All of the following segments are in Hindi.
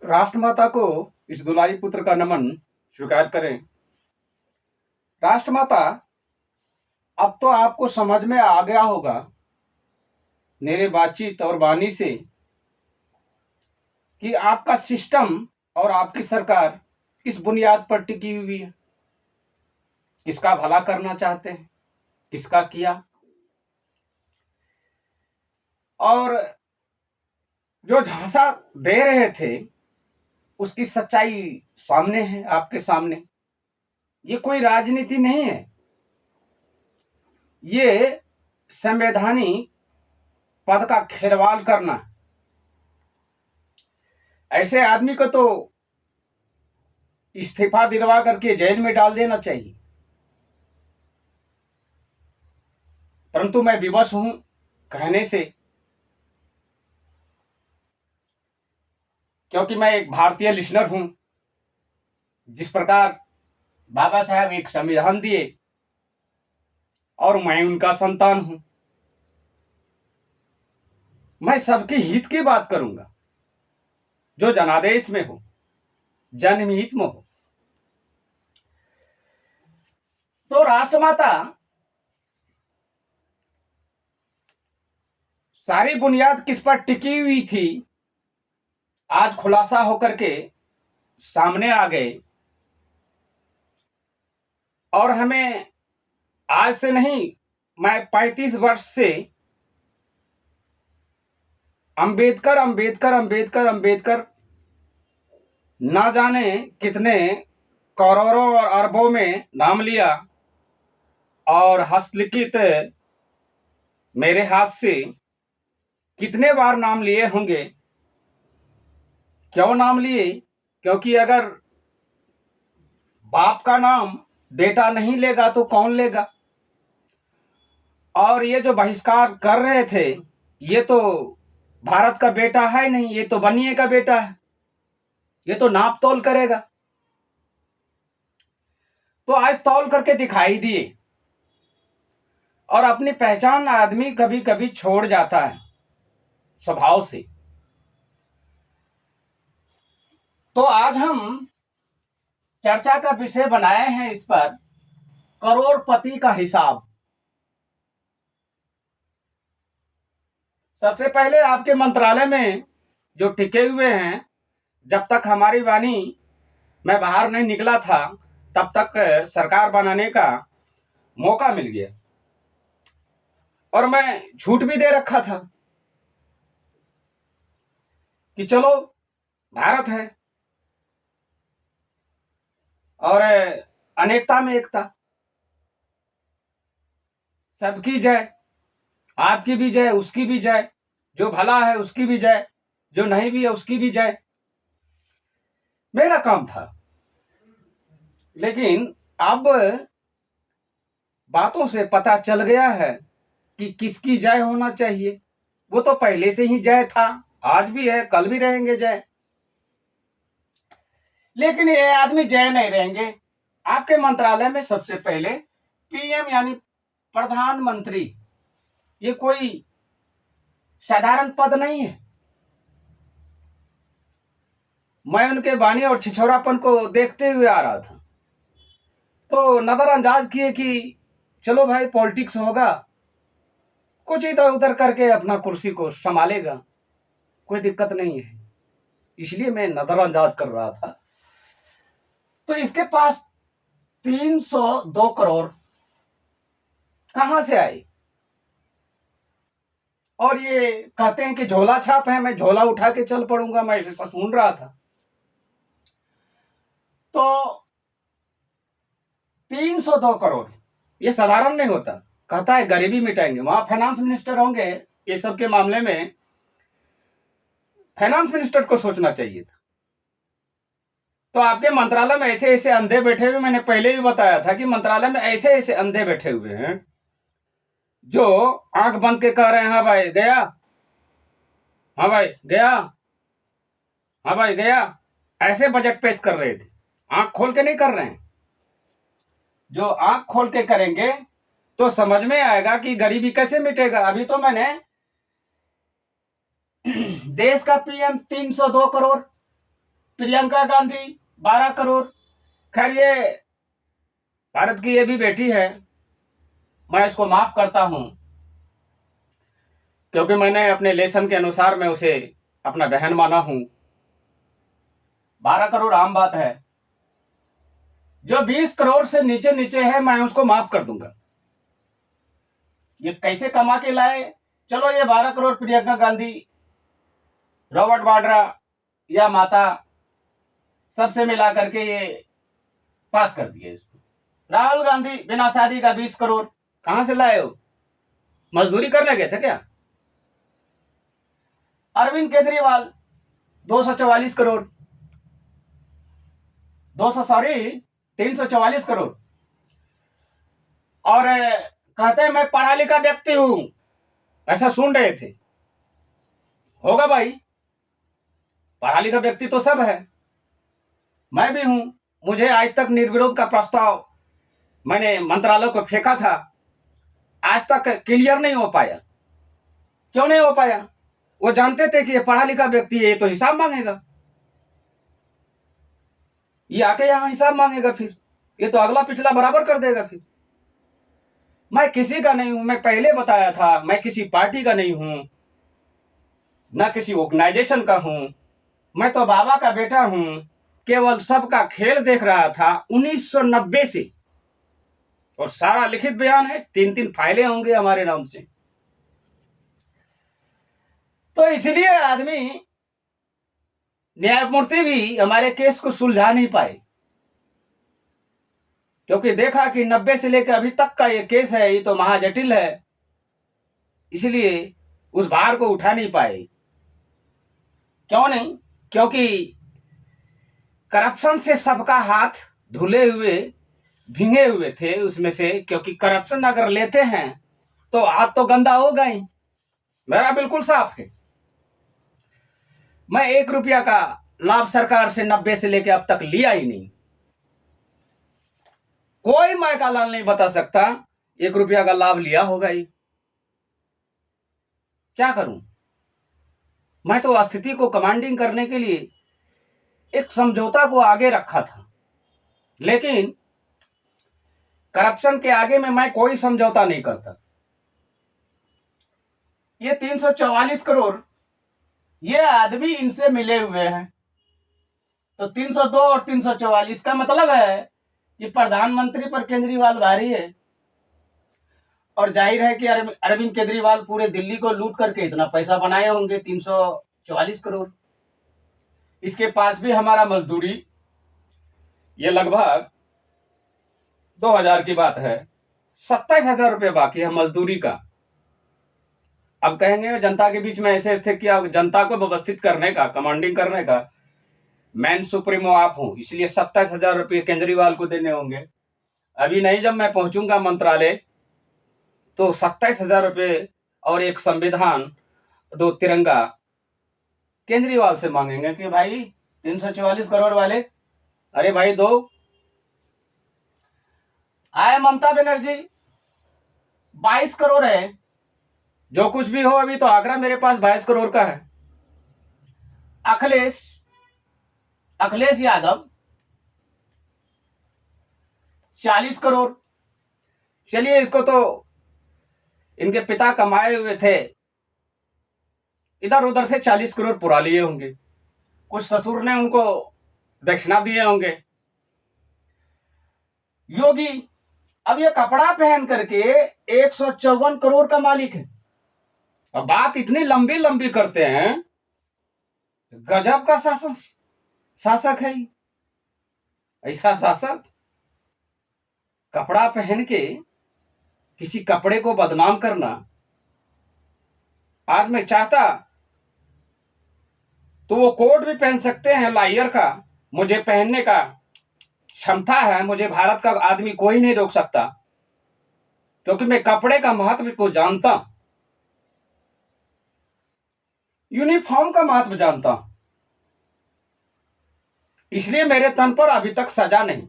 राष्ट्रमाता को इस दुलारी पुत्र का नमन स्वीकार करें। राष्ट्रमाता, अब तो आपको समझ में आ गया होगा मेरे बातचीत और वाणी से कि आपका सिस्टम और आपकी सरकार किस बुनियाद पर टिकी हुई है, किसका भला करना चाहते हैं, किसका किया, और जो झांसा दे रहे थे उसकी सच्चाई सामने है, आपके सामने। ये कोई राजनीति नहीं है, ये संवैधानिक पद का खेलवाड़ करना। ऐसे आदमी को तो इस्तीफा दिलवा करके जेल में डाल देना चाहिए। परंतु मैं विवश हूं कहने से, क्योंकि मैं एक भारतीय लिसनर हूं। जिस प्रकार बाबा साहब एक संविधान दिए और मैं उनका संतान हूं, मैं सबके हित की बात करूंगा जो जनादेश में हो, जनहित में हो। तो राष्ट्रमाता सारी बुनियाद किस पर टिकी हुई थी, आज खुलासा होकर के सामने आ गए। और हमें आज से नहीं, मैं 35 वर्ष से अंबेडकर अंबेडकर अंबेडकर अंबेडकर ना जाने कितने करोड़ों और अरबों में नाम लिया, और हस्तलिखित मेरे हाथ से कितने बार नाम लिए होंगे। क्यों नाम लिए? क्योंकि अगर बाप का नाम बेटा नहीं लेगा तो कौन लेगा। और ये जो बहिष्कार कर रहे थे, ये तो भारत का बेटा है नहीं, ये तो बनिए का बेटा है, ये तो नाप तोल करेगा। तो आज तौल करके दिखाई दिए। और अपनी पहचान आदमी कभी कभी छोड़ जाता है स्वभाव से। तो आज हम चर्चा का विषय बनाए हैं इस पर, करोड़पति का हिसाब। सबसे पहले आपके मंत्रालय में जो टिके हुए हैं, जब तक हमारी वाणी मैं बाहर नहीं निकला था तब तक सरकार बनाने का मौका मिल गया, और मैं झूठ भी दे रखा था कि चलो भारत है और अनेकता में एकता, सबकी जय, आपकी भी जय, उसकी भी जय, जो भला है उसकी भी जय, जो नहीं भी है उसकी भी जय। मेरा काम था। लेकिन अब बातों से पता चल गया है कि किसकी जय होना चाहिए। वो तो पहले से ही जय था, आज भी है, कल भी रहेंगे जय। लेकिन ये आदमी जय नहीं रहेंगे। आपके मंत्रालय में सबसे पहले पीएम यानी प्रधानमंत्री, ये कोई साधारण पद नहीं है। मैं उनके वाणी और छिछोरापन को देखते हुए आ रहा था, तो नजरअंदाज किए कि चलो भाई पॉलिटिक्स होगा, कुछ इधर उधर करके अपना कुर्सी को संभालेगा, कोई दिक्कत नहीं है, इसलिए मैं नजरअंदाज कर रहा था। तो इसके पास 302 करोड़ कहां से आए? और ये कहते हैं कि झोला छाप है, मैं झोला उठा के चल पड़ूंगा, मैं ऐसा सुन रहा था। तो 302 करोड़ ये साधारण नहीं होता। कहता है गरीबी मिटाएंगे, वहां फाइनेंस मिनिस्टर होंगे, ये सब के मामले में फाइनेंस मिनिस्टर को सोचना चाहिए था। तो आपके मंत्रालय में ऐसे ऐसे अंधे बैठे हुए, मैंने पहले भी बताया था कि मंत्रालय में ऐसे ऐसे अंधे बैठे हुए हैं जो आंख बंद के कह रहे हैं हाँ भाई गया, हाँ भाई गया, हाँ भाई गया, ऐसे बजट पेश कर रहे थे। आंख खोल के नहीं कर रहे हैं। जो आंख खोल के करेंगे तो समझ में आएगा कि गरीबी कैसे मिटेगा। अभी तो मैंने देश का पीएम 302 करोड़, प्रियंका गांधी 12 करोड़। खैर ये भारत की ये भी बेटी है, मैं इसको माफ करता हूं, क्योंकि मैंने अपने लेसन के अनुसार मैं उसे अपना बहन माना हूं। 12 करोड़ आम बात है। जो 20 करोड़ से नीचे नीचे है मैं उसको माफ कर दूंगा। ये कैसे कमा के लाए? चलो ये 12 करोड़ प्रियंका गांधी, रॉबर्ट वाड्रा या माता सबसे मिला करके ये पास कर दिए इसको। राहुल गांधी बिना शादी का 20 करोड़ कहां से लाए हो? मजदूरी करने गए थे क्या? अरविंद केजरीवाल 244 करोड़, 344 करोड़। और कहते हैं मैं पढ़ा लिखा व्यक्ति हूं, ऐसा सुन रहे थे। होगा भाई, पढ़ा लिखा व्यक्ति तो सब है, मैं भी हूं। मुझे आज तक निर्विरोध का प्रस्ताव मैंने मंत्रालय को फेंका था, आज तक क्लियर नहीं हो पाया। क्यों नहीं हो पाया? वो जानते थे कि ये पढ़ा लिखा व्यक्ति है, ये तो हिसाब मांगेगा, ये आके यहां हिसाब मांगेगा, फिर ये तो अगला पिछला बराबर कर देगा। फिर मैं किसी का नहीं हूं, मैं पहले बताया था, मैं किसी पार्टी का नहीं हूं, ना किसी ऑर्गेनाइजेशन का हूं, मैं तो बाबा का बेटा हूं। केवल सबका खेल देख रहा था 1990 से, और सारा लिखित बयान है, 3-3 फाइलें होंगे हमारे नाम से। तो इसलिए आदमी, न्यायमूर्ति भी हमारे केस को सुलझा नहीं पाए, क्योंकि देखा कि 90 से लेकर अभी तक का ये केस है, ये तो महाजटिल है, इसलिए उस भार को उठा नहीं पाए। क्यों नहीं? क्योंकि करप्शन से सबका हाथ धुले हुए, भींगे हुए थे उसमें से। क्योंकि करप्शन अगर लेते हैं तो हाथ तो गंदा होगा ही। मेरा बिल्कुल साफ है, मैं 1 रुपया का लाभ सरकार से 90 से लेकर अब तक लिया ही नहीं। कोई माय का लाल नहीं बता सकता 1 रुपया का लाभ लिया होगा ही। क्या करूं? मैं तो स्थिति को कमांडिंग करने के लिए एक समझौता को आगे रखा था, लेकिन करप्शन के आगे में मैं कोई समझौता नहीं करता। ये 344 करोड़ ये आदमी इनसे मिले हुए हैं, तो 302 और 344 का मतलब है कि प्रधानमंत्री पर केजरीवाल भारी है। और जाहिर है कि अरविंद केजरीवाल पूरे दिल्ली को लूट करके इतना पैसा बनाए होंगे, 344 करोड़। इसके पास भी हमारा मजदूरी, ये लगभग 2000 की बात है, 27,000 रुपये बाकी है मजदूरी का। अब कहेंगे जनता के बीच में ऐसे थे कि जनता को व्यवस्थित करने का, कमांडिंग करने का मैन सुप्रीमो आप हूं, इसलिए 27,000 रुपये केजरीवाल को देने होंगे। अभी नहीं, जब मैं पहुंचूंगा मंत्रालय तो 27,000 रुपये और एक संविधान, 2 तिरंगा केजरीवाल से मांगेंगे कि भाई 344 करोड़ वाले, अरे भाई दो। आए ममता बनर्जी 22 करोड़ है, जो कुछ भी हो, अभी तो आगरा मेरे पास 22 करोड़ का है। अखिलेश यादव 40 करोड़। चलिए, इसको तो इनके पिता कमाए हुए थे, इधर उधर से 40 करोड़ पुरा लिए होंगे, कुछ ससुर ने उनको दक्षिणा दिए होंगे। योगी अब ये कपड़ा पहन करके 154 करोड़ का मालिक है। अब बात इतनी लंबी लंबी करते हैं, गजब का शासक है। ऐसा शासक कपड़ा पहन के किसी कपड़े को बदनाम करना, आज मैं चाहता तो वो कोट भी पहन सकते हैं लायर का, मुझे पहनने का क्षमता है, मुझे भारत का आदमी कोई नहीं रोक सकता, क्योंकि मैं कपड़े का महत्व को जानता, यूनिफॉर्म का महत्व जानता। इसलिए मेरे तन पर अभी तक सजा नहीं,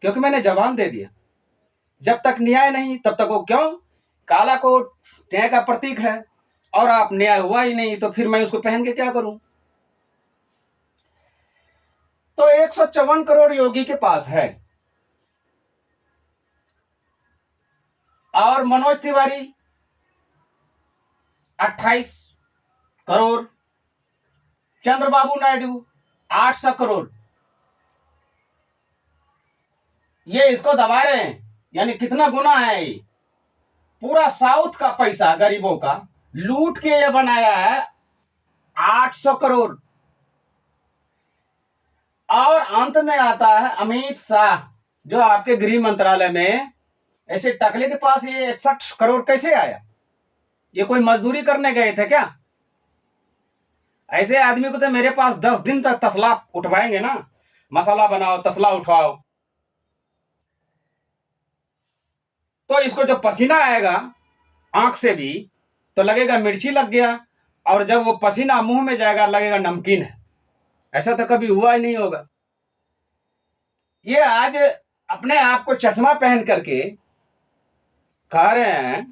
क्योंकि मैंने जवाब दे दिया। जब तक न्याय नहीं तब तक वो क्यों? काला कोट न्याय का प्रतीक है, और आप न्याय हुआ ही नहीं तो फिर मैं उसको पहन के क्या करूं? तो 154 करोड़ योगी के पास है, और मनोज तिवारी 28 करोड़, चंद्रबाबू नायडू 800 करोड़। ये इसको दबा रहे हैं, यानी कितना गुना है ये। पूरा साउथ का पैसा गरीबों का लूट के ये बनाया है 800 करोड़। और अंत में आता है अमित शाह, जो आपके गृह मंत्रालय में, ऐसे टकले के पास ये 61 करोड़ कैसे आया? ये कोई मजदूरी करने गए थे क्या? ऐसे आदमी को तो मेरे पास 10 दिन तक तसला उठवाएंगे ना, मसाला बनाओ, तसला उठवाओ। तो इसको जब पसीना आएगा आंख से भी, तो लगेगा मिर्ची लग गया, और जब वो पसीना मुंह में जाएगा लगेगा नमकीन है। ऐसा तो कभी हुआ ही नहीं होगा। ये आज अपने आप को चश्मा पहन करके कह रहे हैं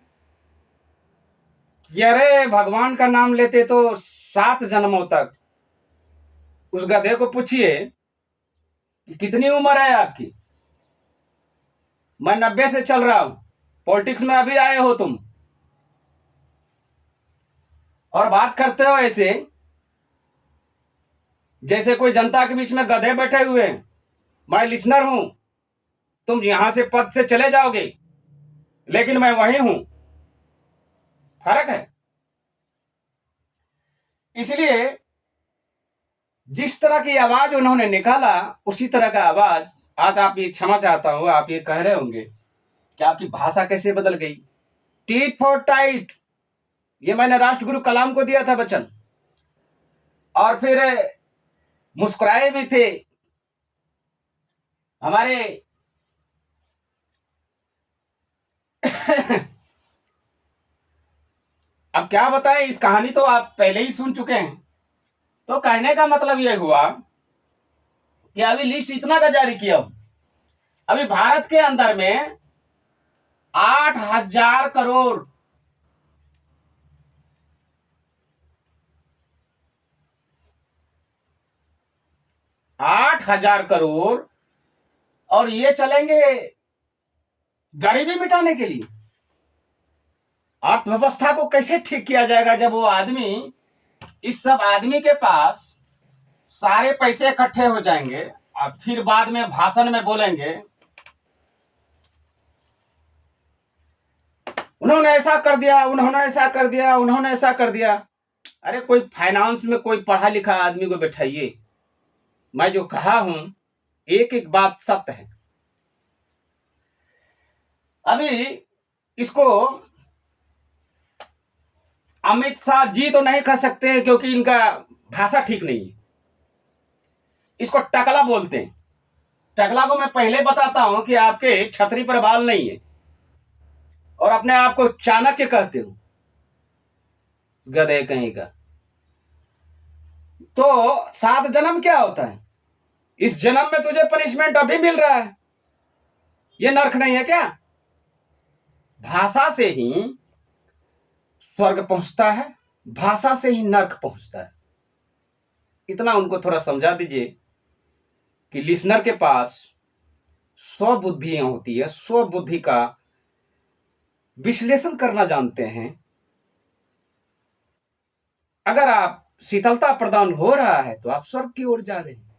कि अरे भगवान का नाम लेते तो 7 जन्मों तक। उस गधे को पूछिए कि कितनी उम्र है आपकी? मैं 90 से चल रहा हूं, पॉलिटिक्स में अभी आए हो तुम, और बात करते हो ऐसे जैसे कोई जनता के बीच में गधे बैठे हुए हैं। मैं लिसनर हूं, तुम यहां से पद से चले जाओगे, लेकिन मैं वहीं हूं। फर्क है। इसलिए जिस तरह की आवाज उन्होंने निकाला, उसी तरह का आवाज आज आप ये, क्षमा चाहता हूं, आप ये कह रहे होंगे कि आपकी भाषा कैसे बदल गई। टीट फॉर टाइट, ये मैंने राष्ट्रगुरु कलाम को दिया था वचन, और फिर मुस्कुराए भी थे हमारे अब क्या बताएं, इस कहानी तो आप पहले ही सुन चुके हैं। तो कहने का मतलब यह हुआ कि अभी लिस्ट इतना का जारी किया, अभी भारत के अंदर में 8,000 करोड़ 8,000 करोड़, और ये चलेंगे गरीबी मिटाने के लिए। अर्थव्यवस्था को कैसे ठीक किया जाएगा जब वो आदमी, इस सब आदमी के पास सारे पैसे इकट्ठे हो जाएंगे, और फिर बाद में भाषण में बोलेंगे उन्होंने ऐसा कर दिया, उन्होंने ऐसा कर दिया, उन्होंने ऐसा कर दिया। अरे कोई फाइनेंस में कोई पढ़ा लिखा आदमी को बैठाइए। मैं जो कहा हूं एक एक बात सत्य है। अभी इसको अमित शाह जी तो नहीं कह सकते क्योंकि इनका भाषा ठीक नहीं है, इसको टकला बोलते हैं। टकला को मैं पहले बताता हूं कि आपके छतरी पर बाल नहीं है, और अपने आप को चाणक्य कहते हो, गधे कहीं का। तो 7 जन्म क्या होता है? इस जन्म में तुझे पनिशमेंट अभी मिल रहा है, ये नर्क नहीं है क्या? भाषा से ही स्वर्ग पहुंचता है, भाषा से ही नर्क पहुंचता है। इतना उनको थोड़ा समझा दीजिए कि लिसनर के पास 100 बुद्धियां होती है, 100 बुद्धि का विश्लेषण करना जानते हैं। अगर आप शीतलता प्रदान हो रहा है तो आप स्वर्ग की ओर जा रहे हैं।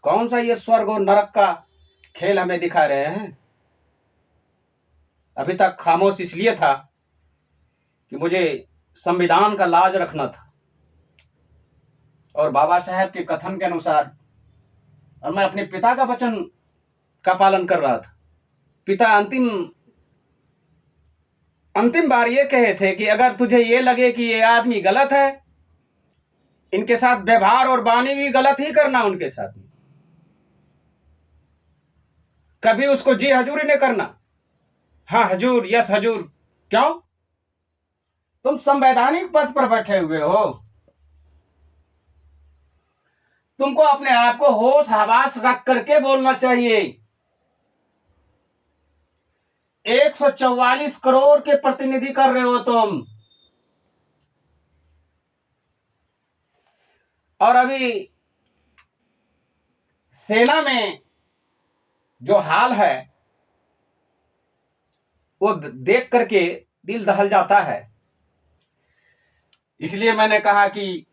कौन सा ये स्वर्ग और नरक का खेल हमें दिखा रहे हैं? अभी तक खामोश इसलिए था कि मुझे संविधान का लाज रखना था, और बाबा साहेब के कथन के अनुसार, और मैं अपने पिता का वचन का पालन कर रहा था। पिता अंतिम बार ये कहे थे कि अगर तुझे ये लगे कि ये आदमी गलत है, इनके साथ व्यवहार और वाणी भी गलत ही करना उनके साथ, कभी उसको जी हजूरी नहीं करना। हाँ हजूर, यस हजूर। क्यों? तुम संवैधानिक पद पर बैठे हुए हो, तुमको अपने आप को होश हवास रख करके बोलना चाहिए। 144 करोड़ के प्रतिनिधि कर रहे हो तुम, और अभी सेना में जो हाल है वो देख करके दिल दहल जाता है। इसलिए मैंने कहा कि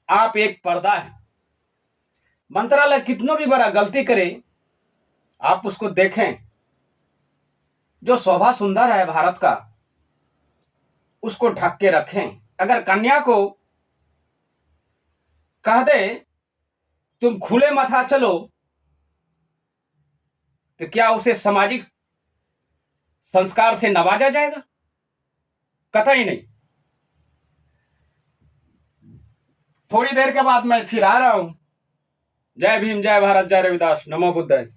आप एक पर्दा है, मंत्रालय कितना भी बड़ा गलती करे आप उसको देखें। जो शोभा सुंदर है भारत का उसको ढक के रखें। अगर कन्या को कह दे तुम खुले माथा चलो तो क्या उसे सामाजिक संस्कार से नवाजा जाएगा? कतई नहीं। थोड़ी देर के बाद मैं फिर आ रहा हूं। जय भीम, जय भारत, जय रविदास, नमो बुद्धाय।